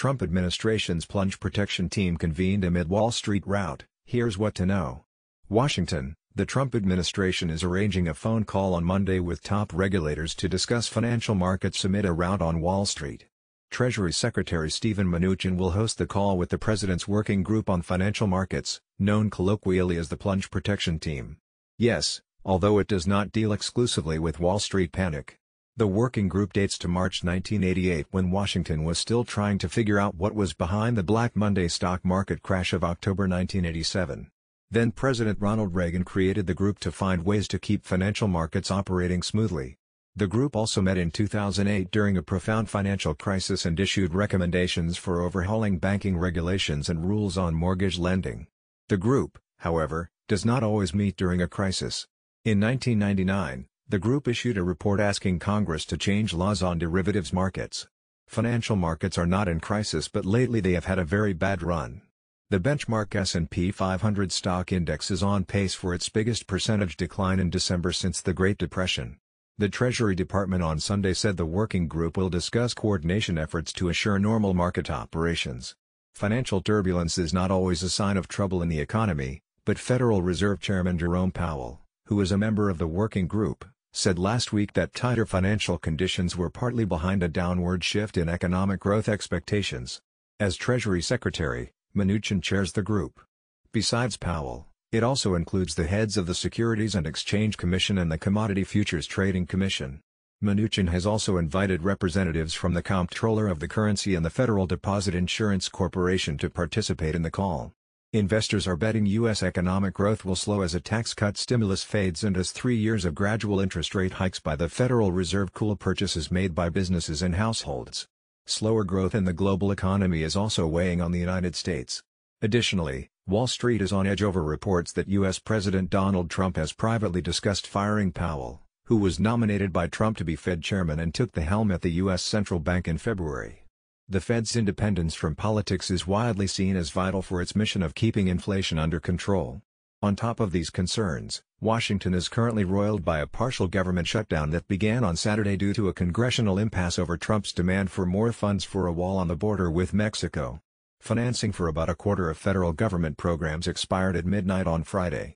Trump administration's Plunge Protection Team convened amid Wall Street rout. Here's what to know. Washington, the Trump administration is arranging a phone call on Monday with top regulators to discuss financial markets amid a rout on Wall Street. Treasury Secretary Steven Mnuchin will host the call with the president's Working Group on Financial Markets, known colloquially as the Plunge Protection Team. Yes, although it does not deal exclusively with Wall Street panic. The working group dates to March 1988 when Washington was still trying to figure out what was behind the Black Monday stock market crash of October 1987. Then President Ronald Reagan created the group to find ways to keep financial markets operating smoothly. The group also met in 2008 during a profound financial crisis and issued recommendations for overhauling banking regulations and rules on mortgage lending. The group, however, does not always meet during a crisis. In 1999, the group issued a report asking Congress to change laws on derivatives markets. Financial markets are not in crisis, but lately they have had a very bad run. The benchmark S&P 500 stock index is on pace for its biggest percentage decline in December since the Great Depression. The Treasury Department on Sunday said the working group will discuss coordination efforts to assure normal market operations. Financial turbulence is not always a sign of trouble in the economy, but Federal Reserve Chairman Jerome Powell, who is a member of the working group, said last week that tighter financial conditions were partly behind a downward shift in economic growth expectations. As Treasury Secretary, Mnuchin chairs the group. Besides Powell, it also includes the heads of the Securities and Exchange Commission and the Commodity Futures Trading Commission. Mnuchin has also invited representatives from the Comptroller of the Currency and the Federal Deposit Insurance Corporation to participate in the call. Investors are betting U.S. economic growth will slow as a tax cut stimulus fades and as 3 years of gradual interest rate hikes by the Federal Reserve cool purchases made by businesses and households. Slower growth in the global economy is also weighing on the United States. Additionally, Wall Street is on edge over reports that U.S. President Donald Trump has privately discussed firing Powell, who was nominated by Trump to be Fed chairman and took the helm at the U.S. Central Bank in February. The Fed's independence from politics is widely seen as vital for its mission of keeping inflation under control. On top of these concerns, Washington is currently roiled by a partial government shutdown that began on Saturday due to a congressional impasse over Trump's demand for more funds for a wall on the border with Mexico. Financing for about a quarter of federal government programs expired at midnight on Friday.